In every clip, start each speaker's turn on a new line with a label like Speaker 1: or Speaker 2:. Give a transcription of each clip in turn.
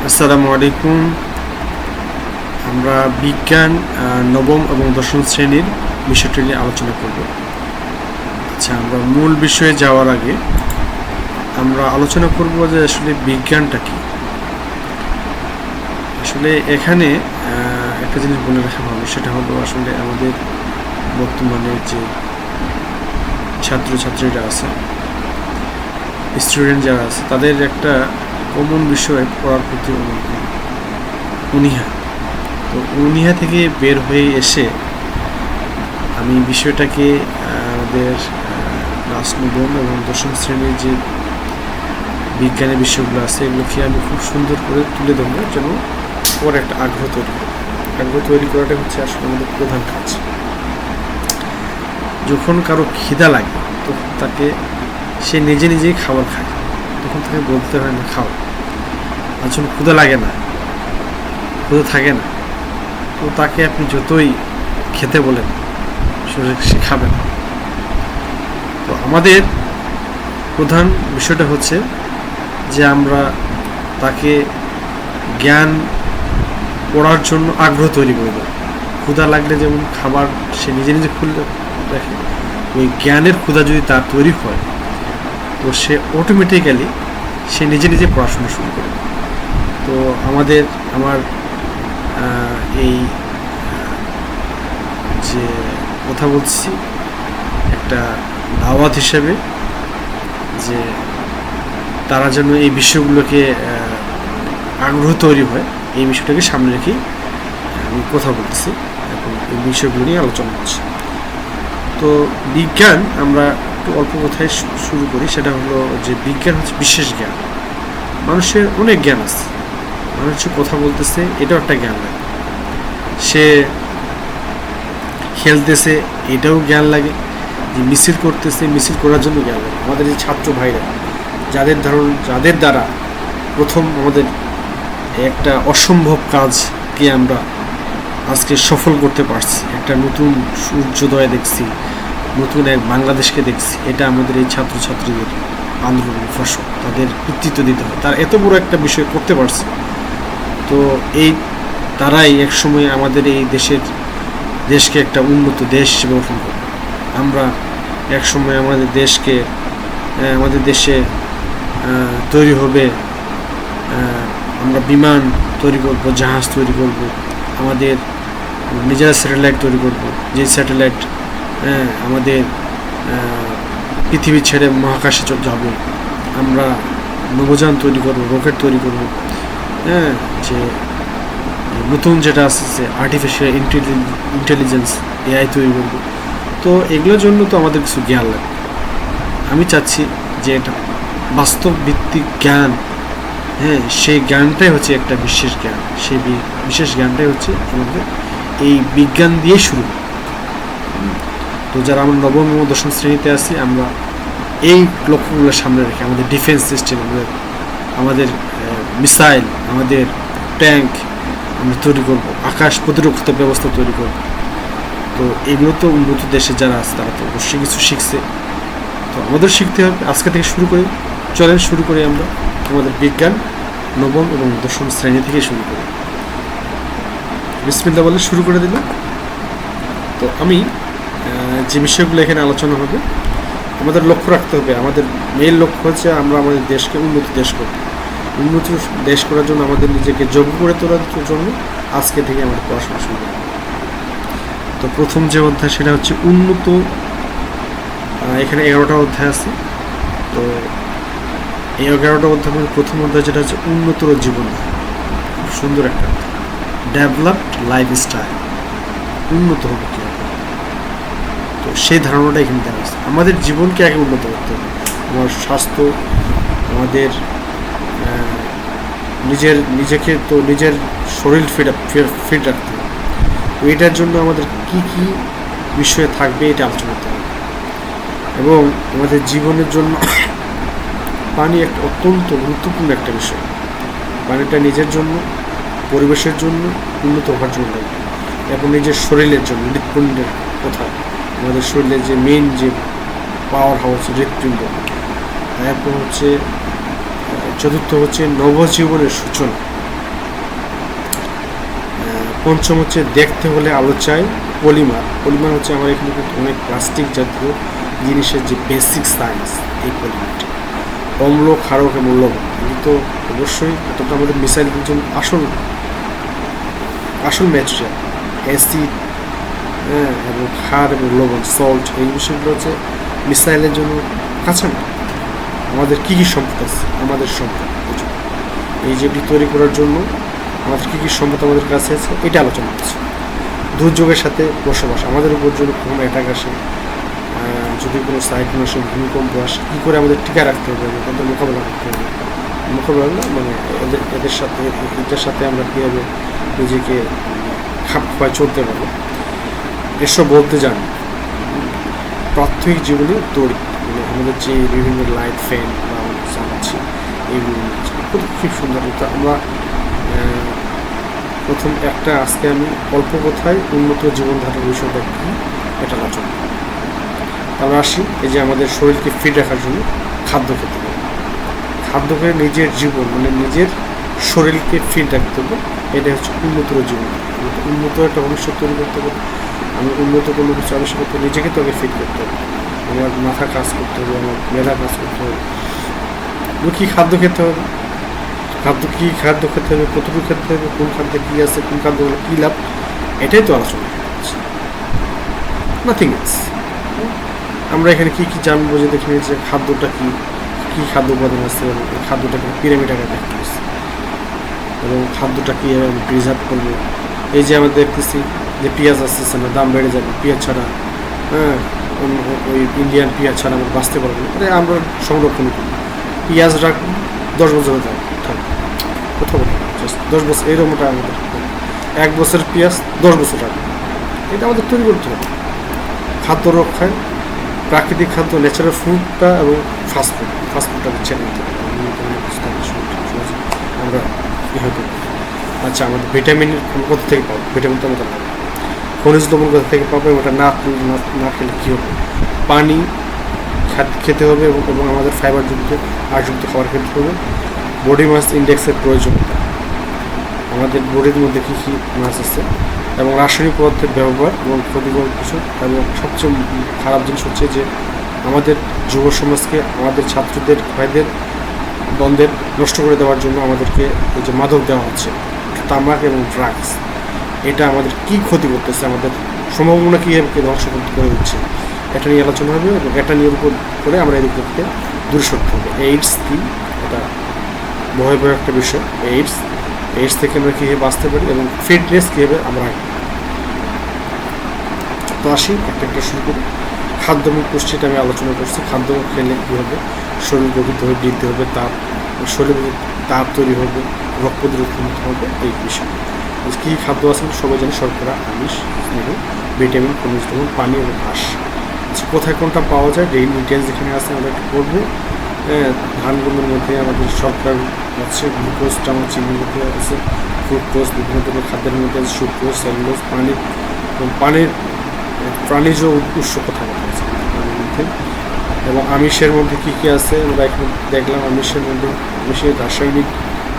Speaker 1: আসসালামু আলাইকুম। আমরা বিজ্ঞান নবম এবং দশম শ্রেণীর বিষয়টি নিয়ে আলোচনা করব। আচ্ছা, আমরা মূল বিষয়ে যাওয়ার আগে আমরা আলোচনা করব যে আসলে বিজ্ঞানটা কি। আসলে এখানে একটা জিনিস বলে রাখা ভালো, সেটা হলো আসলে আমাদের বর্তমানে যে ছাত্রছাত্রীরা আছে, স্টুডেন্ট যারা আছে, তাদের একটা কমন বিষয় পড়ার প্রতি অনীহা। তো অনীহা থেকে বের হয়ে এসে আমি বিষয়টাকে আমাদের ক্লাস নবম এবং দশম শ্রেণীর যে বিজ্ঞানের বিষয়গুলো আছে এগুলোকে আমি খুব সুন্দর করে তুলে দেবো, যেন ওর একটা আগ্রহ তৈরি করাটা হচ্ছে আসলে আমাদের প্রধান কাজ। যখন কারো খিদা লাগে তখন তাকে সে নিজেই খাবার খায়, তখন তাকে বলতে হয় না খাও। আর যখন ক্ষুধা লাগে না, ক্ষুধা থাকে না, তো তাকে আপনি যতই খেতে বলেন সে খাবে না। তো আমাদের প্রধান বিষয়টা হচ্ছে যে আমরা তাকে জ্ঞান পড়ার জন্য আগ্রহ তৈরি করে দেব। ক্ষুধা লাগলে যেমন খাবার সে নিজে খুললে দেখে, ওই জ্ঞানের ক্ষুধা যদি তার তৈরি হয় তো সে অটোমেটিক্যালি সে নিজে পড়াশোনা শুরু করে। তো আমার এই যে কথা বলছি একটা দাওয়াত হিসেবে, যে তারা যেন এই বিষয়গুলোকে আগ্রহ তৈরি হয়, এই বিষয়টাকে সামনে রেখেই আমি কথা বলতেছি এবং এই বিষয়গুলো নিয়ে আলোচনা করছি। তো বিজ্ঞান আমরা একটু অল্প কথায় শুরু করি। সেটা হলো যে বিজ্ঞান হচ্ছে বিশেষ জ্ঞান। মানুষের অনেক জ্ঞান আছে, মানুষ কথা বলতেছে এটাও একটা জ্ঞান লাগে, সে খেলতেছে এটাও জ্ঞান লাগে, যে মিছিল করতেছে মিছিল করার জন্য জ্ঞান লাগে। আমাদের যে ছাত্র ভাইরা যাদের দ্বারা প্রথম আমাদের একটা অসম্ভব কাজকে আমরা আজকে সফল করতে পারছি, একটা নতুন সূর্যোদয় দেখছি, নতুন এক বাংলাদেশকে দেখছি, এটা আমাদের এই ছাত্রছাত্রীদের আন্দোলনের ফসল। তাদের কৃতিত্ব দিতে হয়, তারা এত বড় একটা বিষয় করতে পারছে। তো এই তারাই একসময় আমাদের এই দেশকে একটা উন্নত দেশ হিসেবে গঠন করবে। আমরা একসময় আমাদের দেশে তৈরি হবে, আমরা বিমান তৈরি করব, জাহাজ তৈরি করব, আমাদের নিজেরা স্যাটেলাইট তৈরি করব, যে স্যাটেলাইট আমাদের পৃথিবী ছেড়ে মহাকাশে যাবে। আমরা নভোযান তৈরি করব, রকেট তৈরি করব, যে নতুন যেটা আসছে আর্টিফিশিয়াল ইন্টেলিজেন্স, এআই তৈরি করব। তো এগুলোর জন্য তো আমাদের কিছু জ্ঞান লাগে। আমি চাচ্ছি যে এটা বাস্তব ভিত্তিক জ্ঞান, সেই জ্ঞানটাই হচ্ছে একটা বিশেষ জ্ঞান। সেই বিশেষ জ্ঞানটাই হচ্ছে আমাদের এই বিজ্ঞান দিয়ে শুরু। তো যারা আমরা নবম ও দশম শ্রেণীতে আছি, আমরা এই লক্ষ্যগুলোর সামনে রেখে আমাদের ডিফেন্স সিস্টেম, আমাদের মিসাইল, আমাদের ট্যাঙ্ক আমরা তৈরি করব, আকাশ প্রতিরক্ষা ব্যবস্থা তৈরি করব। তো এগুলো তো উন্নত দেশে যারা আছে তারা তো অবশ্যই কিছু শিখছে, তো আমাদের শিখতে হবে। আজকে থেকে শুরু করি আমরা আমাদের বিজ্ঞান নবম এবং দশম শ্রেণী থেকে শুরু করি। বিসমিল্লাহ বলে শুরু করে দিলাম। তো আমি যে বিষয়গুলো এখানে আলোচনা হবে, আমাদের লক্ষ্য রাখতে হবে, আমাদের মেইন লক্ষ্য হচ্ছে আমরা আমাদের দেশকে উন্নত দেশ করার জন্য আমাদের নিজেকে যোগ্য করে তোলার জন্য আজকে থেকে আমাদের পড়াশোনা শুরু করব। তো প্রথম যে অধ্যায় সেটা হচ্ছে উন্নত। এখানে 11টা অধ্যায় আছে। তো এই 11টা অধ্যায় মধ্যে প্রথম অধ্যায় যেটা হচ্ছে উন্নতর জীবন। খুব সুন্দর একটা ডেভেলপড লাইফস্টাইল, উন্নত হবে কীভাবে। তো সেই ধারণাটা এখানে দেওয়া হয়েছে। আমাদের জীবনকে আগে উন্নত করতে হবে, আমার স্বাস্থ্য, আমাদের নিজের শরীর ফিট রাখতে হবে। তো এটার জন্য আমাদের কি বিষয় থাকবে এটা আলোচনা করতে হবে। এবং আমাদের জীবনের জন্য পানি একটা অত্যন্ত গুরুত্বপূর্ণ একটা বিষয়। পানিটা নিজের জন্য, পরিবেশের জন্য, উন্নত হওয়ার জন্য, এবং নিজের শরীরের জন্য, হৃৎপিণ্ডের কথা, আমাদের শরীরের যে মেইন যে পাওয়ার হাউস হৃৎপিণ্ড। এরপর হচ্ছে চতুর্থ হচ্ছে নবজীবনের সূচনা। পঞ্চম হচ্ছে দেখতে হলে আলো চাই পলিমার। পলিমার হচ্ছে আমার এখানে কিন্তু অনেক প্লাস্টিক জাতীয় জিনিসের যে বেসিক সায়েন্স, এই পলিমারটি অম্ল, ক্ষারক এবং লবণ। কিন্তু অবশ্যই এটা তো আমাদের মিসাইলের জন্য আসল ম্যাটেরিয়াল, অ্যাসিড, হ্যাঁ, এবং ক্ষার এবং লবণ, সল্ট, এই বিষয়গুলো হচ্ছে মিসাইলের জন্য কাঁচামাল। আমাদের কী কী সম্পদ আছে, আমাদের সম্পদ এই যেটি তৈরি করার জন্য আমাদের কী কী সম্পদ আমাদের কাছে আছে, এটা আলোচনা করছি। দুর্যোগের সাথে বসবাস, আমাদের উপর যদি কোনো অ্যাটাক আসে, যদি কোনো সাইক্লোন আসে, ভূমিকম্প আসে, কী করে আমাদের টিকা রাখতে হবে, তাদের মোকাবেলা করতে হবে। মোকাবেলা না মানে এটার সাথে আমরা কীভাবে নিজেকে খাপ খাওয়ায় চলতে পারবো, এসব বলতে যান। প্রাত্যহিক জীবনে তৈরি মানে আমাদের যে বিভিন্ন লাইট, ফ্যান বা চালাচ্ছি, এইগুলো খুব সুন্দর। তো আমরা প্রথম আজকে আমি অল্প কথায় উন্নত জীবনধারার বিষয়টা কী এটা আলোচনা। আমরা আসি এই যে আমাদের শরীরকে ফিট রাখার জন্য খাদ্য খেতে হবে। খাদ্য খেয়ে নিজের জীবন মানে নিজের শরীরকে ফিট রাখতে হবে, এটা হচ্ছে উন্নতর জীবন। উন্নত একটা ভবিষ্যৎ তৈরি করতে হবে। আমি উন্নত কোনো কিছু আবিষ্কার করতে হবে, নিজেকে তো আগে ফিট করতে হবে। আমার মাথা কাজ করতে হবে, আমার মেধা কাজ করতে হবে। কী খাদ্য খেতে হবে, কী খাদ্য খেতে হবে, কতটুকু খেতে হবে, কোন খাদ্যে কী আছে, কোন খাদ্যগুলো কী লাভ, এটাই তো আলোচনা করছি, নাথিং এলস। আমরা এখানে কী কী জানবো, যে দেখে যে খাদ্যটা কী খাদ্য উপাদান আছে, এবং খাদ্যটাকে পিরামিড আকারে দেখতে পাচ্ছি, এবং খাদ্যটা কীভাবে আমি প্রিজার্ভ করবো। এই যে আমরা দেখতেছি যে পেঁয়াজ আসতেছে না, দাম বেড়ে যাবে, পেঁয়াজ ছাড়া, হ্যাঁ, ওই ইন্ডিয়ান পেঁয়াজ ছাড়া আমরা বাঁচতে পারবো না। আমরা সংরক্ষণ করি, পেঁয়াজ রাখবো 10 বছর থাকবে, কোথাও 10 বছর, এরকমটা আমাদের 1 বছরের পেঁয়াজ 10 বছর রাখবে, এটা আমাদের তৈরি করতে হবে। খাদ্য রক্ষায় প্রাকৃতিক খাদ্য, ন্যাচারাল ফুডটা এবং ফাস্টফুডটা ছেড়ে নিতে হবে। আমরা কী হতে আচ্ছা, আমাদের ভিটামিন কোথা থেকে পাবো, ভিটামিন তো আমাদের লাগবে। খনিজ লবণ কোথা থেকে পাবো, ওটা না খেলে কী হবে, পানি খেতে হবে, এবং আমাদের ফাইবারযুক্ত আয়যুক্ত খাবার খেতে হবে। বডি মাস ইন্ডেক্সের প্রয়োজনীয়তা, আমাদের বডির মধ্যে কী কী মাছ আছে, এবং রাসায়নিক পদার্থের ব্যবহার এবং ক্ষতিকর কিছু। এবং সবচেয়ে খারাপ জিনিস হচ্ছে যে আমাদের যুব সমাজকে, আমাদের ছাত্রদের, ভাইদের দ্বন্দ্বের নষ্ট করে দেওয়ার জন্য আমাদেরকে এই যে মাদক দেওয়া হচ্ছে, তামাক এবং ড্রাগস, এটা আমাদের কী ক্ষতি করতেছে, আমাদের সম্ভাবনা কীভাবে ধ্বংস করে দিচ্ছে, এটা নিয়ে আলোচনা হবে। এবং এটা নিয়ে উপর করে আমরা এদিক থেকে দূরে সরতে হবে। এইডস কী, এটা ভয়াবহ একটা বিষয়। এইডস থেকে আমরা কীভাবে বাঁচতে পারি, এবং ফিটনেস কীভাবে আমরা তো আসি একটা শুরু করি। খাদ্য এবং পুষ্টিটা আমি আলোচনা করছি। খাদ্য খেলে কী হবে, শরীর গঠিত হবে, বৃদ্ধি হবে, শরীরে তাপ তৈরি হবে, রোগ প্রতিরোধ ক্ষমতা হবে, এই বিষয়। কী খাদ্য আছে সবাই জানি, শর্করা, আমিষ, স্নেহ, ভিটামিন, খনিজ লবণ, পানি এবং ঘাস। কোথায় কোনটা পাওয়া যায়, ডেইলি নিউট্রিয়েন্টস যেখানে আছে আমরা একটু পড়বো। ধানগুলোর মধ্যে আমাদের শর্করা আছে, গ্লুকোজটা আমার চিনির মধ্যে আছে, ফ্রুক্টোজ বিভিন্ন ধরনের খাদ্যের মধ্যে আছে, সুক্রোজ, সেলুলোজ, পানির প্রাণীজ উৎস কথা বলা আছে পানির মধ্যে। এবং আমিষের মধ্যে কী কী আছে আমরা এখানে দেখলাম। আমিষের রাসায়নিক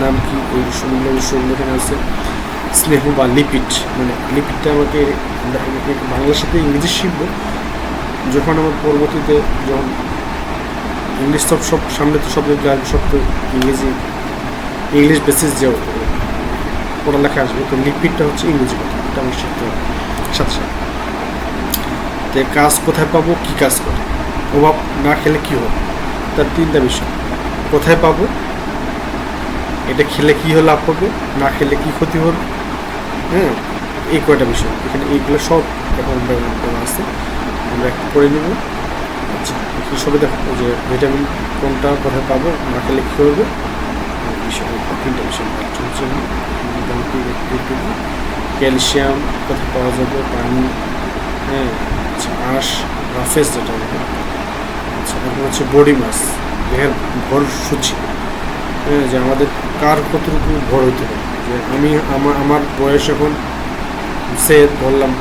Speaker 1: নাম কি, এই উৎসগুলো এখানে আছে। স্নেহ বা লিপিড, মানে লিপিডটা আমাকে বাংলার সাথে ইংরেজি শিখবো যখন আমার পরবর্তীতে, যখন ইংলিশ সব সামনে তো সব সব তো ইংলিশ বেসিস যে পড়ালেখা আসবে, তো লিপিডটা হচ্ছে ইংরেজি কথা, এটা আমার শিখতে হবে সাথে সাথে। তো কাজ কোথায় পাবো, কী কাজ করে, অভাব না খেলে কী হবে, তার 3টা বিষয়। কোথায় পাবো, এটা খেলে কী হলে লাভ হবে, না খেলে কী ক্ষতি হবে, হ্যাঁ, এই কয়টা বিষয় এখানে, এইগুলো সব এখন আছে, আমরা একটু করে নেব। আচ্ছা, কী সবে দেখো যে ভিটামিন কোনটা কোথায় পাবো, না খেলে কী হবে, বিষয় 3টা বিষয় চলছে। ক্যালসিয়াম কোথায় পাওয়া যাবে, পানি, হ্যাঁ, আচ্ছা, আঁশ রাফেজ যেটা, আচ্ছা, তারপর হচ্ছে বডি মাস, দেহের ভর সূচি, হ্যাঁ, যে আমাদের কার কতটুকু ভর হইতে হবে। যে আমার বয়স এখন সে বললাম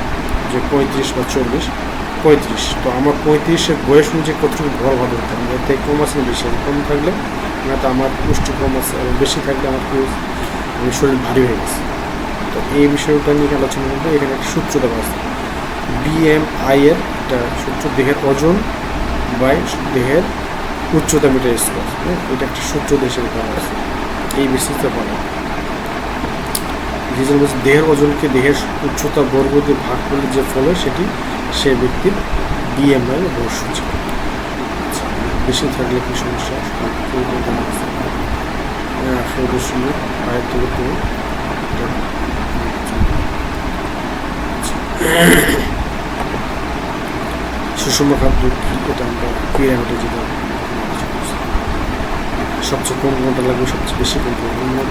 Speaker 1: যে 35 বা 35, তো আমার 35-এর বয়স অনুযায়ী কতটুকু ভর ভালো হতে হবে, এর থেকে কম আছে না বেশি, কম থাকলে না তো আমার পুষ্টি কম আছে, এবং বেশি থাকলে আমার আমি শরীর ভারী হয়ে গেছে, তো এই বিষয়টা নিয়ে আলোচনা করবো। এখানে একটা সূত্র দেওয়া আছে, BMI এর একটা সূত্র, দেহের ওজন বাই দেহের উচ্চতা মিটার স্কোয়ার। এটা একটা সূত্র দেশের দেওয়া আছে, এই বেসিসে বলা দেহের ওজনকে দেহের উচ্চতা বর্গ দিয়ে ভাগ করলে যে ফল হয় সেটি সে ব্যক্তির BMI বয়স সূচক। বেশি থাকলে কি সমস্যা? 18.5 থেকে তুমি সুষম খাদ্য কি, এটা আমরা পিরামিডে যেটা সবচেয়ে কম কোনটা লাগবে, সবচেয়ে বেশি কোনটা লাগবে,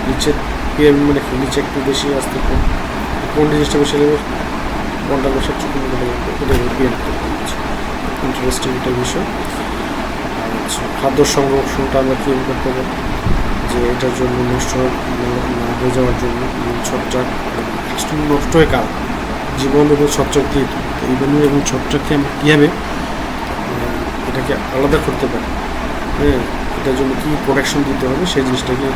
Speaker 1: নিচের পিরামিড মানে কি, নিচে একটু বেশি আসতে কম, কোন জিনিসটা বেশি লাগবে, কোনটা সবচেয়ে কম কোনটা লাগবে, এটা পিরামিড। ইন্টারেস্টিং একটা বিষয়। আচ্ছা, খাদ্য সংরক্ষণটা আমরা কীভাবে করতে পারি, যে এটার জন্য নষ্ট না হয়ে যাওয়ার জন্য ছত্রাক নষ্ট হয়ে কাল জীবন এবং ছত্রাক দিয়ে, জীবাণু এবং ছত্রাককে আমরা কীভাবে এটাকে আলাদা করতে পারি, হ্যাঁ, এটার জন্য কী প্রোটেকশন দিতে হবে সেই জিনিসটাকে।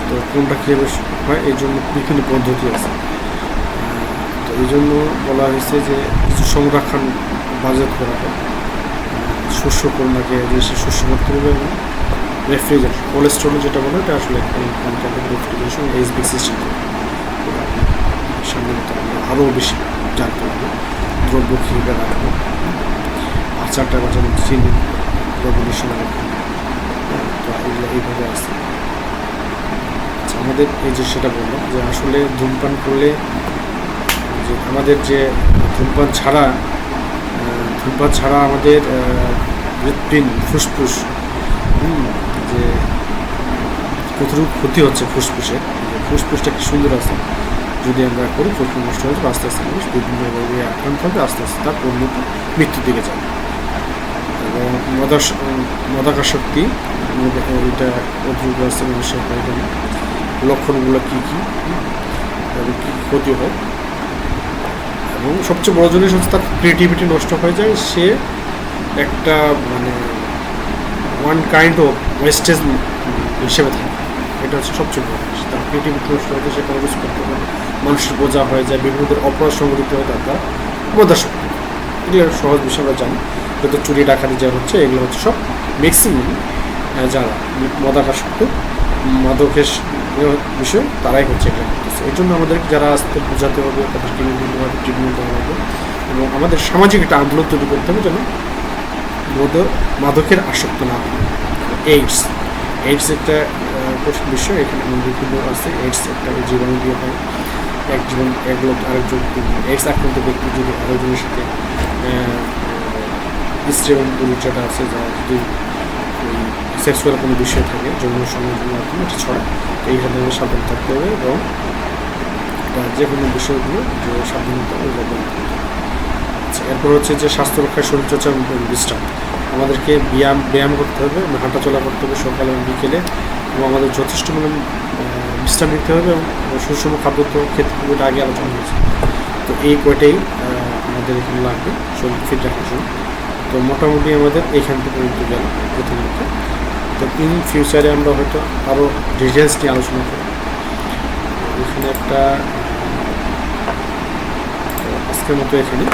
Speaker 1: তো কোনটা কীভাবে হয়, এই জন্য বিভিন্ন পদ্ধতি আছে। তো এই জন্য বলা হয়েছে যে কিছু সংরক্ষণ বাজেট করা হয়, শস্য কন্যাকে জিনিসটা শস্য করতে হবে, এবং রেফ্রিজারেশন কোলেস্ট্রল যেটা বলে এটা আসলে রেফ্রিজারেশন HB সিস্টেম সামনে আমরা আরও বেশি জানতে হবে, দ্রব্য কীভাবে রাখবো, আচারটা বাঁচানো চিনি দ্রব্যের সময় রাখবো, তো এগুলো এইভাবে আসছে। আচ্ছা, আমাদের এই যে সেটা বললাম যে আসলে ধূমপান করলে যে আমাদের যে ধূমপান ছাড়া আমাদের হৃৎপিণ্ড, ফুসফুস, যে কতটুকু ক্ষতি হচ্ছে ফুসফুসটা কি সুন্দর আছে, যদি আমরা করি ফুসফুস নষ্ট হয়ে যাবে, আস্তে আস্তে মানুষ বিভিন্ন রোগে আক্রান্ত হবে, আস্তে আস্তে তার পরিণতি মৃত্যুর দিকে যাবে। এবং মদাকাসক্তি এটা অতিরিক্ত আছে মানুষের লক্ষণগুলো কী কী এবং কী ক্ষতি হয়, এবং সবচেয়ে বড় জিনিস হচ্ছে তার ক্রিয়েটিভিটি নষ্ট হয়ে যায়, সে একটা মানে ওয়ান কাইন্ড অফ ওয়েস্টেজ হিসেবে থাকে, এটা হচ্ছে সবচেয়ে বড় জিনিস। তার ক্রিয়েটিভিটি নষ্ট হয়ে যায়, সে কোনো কিছু করতে পারে, মানুষের বোঝা হয়ে যায়, বিভিন্নদের অপরাধ সংঘটিত হয়, তার বোধাশক্তি, এগুলো সহজ বিষয় আমরা জানি। যত চুরি ডাকাতি যা হচ্ছে এগুলো হচ্ছে সব ম্যাক্সিমাম যারা মদাকাসক্ত মাদকের বিষয় তারাই হচ্ছে এটা করতেছে। এই জন্য আমাদের যারা আসতে বোঝাতে হবে, তাদেরকে বিভিন্নভাবে ট্রিটমেন্ট দেওয়া হবে, এবং আমাদের সামাজিক একটা আন্দোলন তৈরি করতে হবে যেন মাদকের আসক্ত না হয়। এইডস একটা কঠিন বিষয়, এখানে বিভিন্ন আছে। এইডস একটা জীবাণু দিয়ে হয়, এক লোক আরেকজন এইডস আক্রান্ত ব্যক্তি যদি আরেকজনের সাথে স্ত্রী এবং পুরুষ যেটা আছে, যা যদি সেক্সুয়াল কোনো বিষয় থাকে, যৌন সংযোগের মাধ্যমে এটা ছড়ায়, এইখানে সাবধান থাকতে হবে, এবং যে কোনো বিষয়গুলো যে সাবধানতা ওইভাবে। আচ্ছা, এরপর হচ্ছে যে স্বাস্থ্য রক্ষায় শরীরচর্চা এবং বিশ্রাম, আমাদেরকে ব্যায়াম করতে হবে, হাঁটাচলা করতে হবে সকালে এবং বিকেলে, এবং আমাদের যথেষ্ট মানে বিশ্রাম নিতে হবে, এবং সুষম খাদ্য তো খেতে হবে, এটা আগে আলোচনা হয়েছে। তো এই কয়টাই আমাদের এখানে লাগবে শরীর ফিট রাখার জন্য। তো মোটামুটি আমাদের এইখান থেকে গেল প্রথমত। তো ইন ফিউচারে আমরা হয়তো আরও ডিটেলস নিয়ে আলোচনা করব। এখানে একটা আজকের মতো এখানে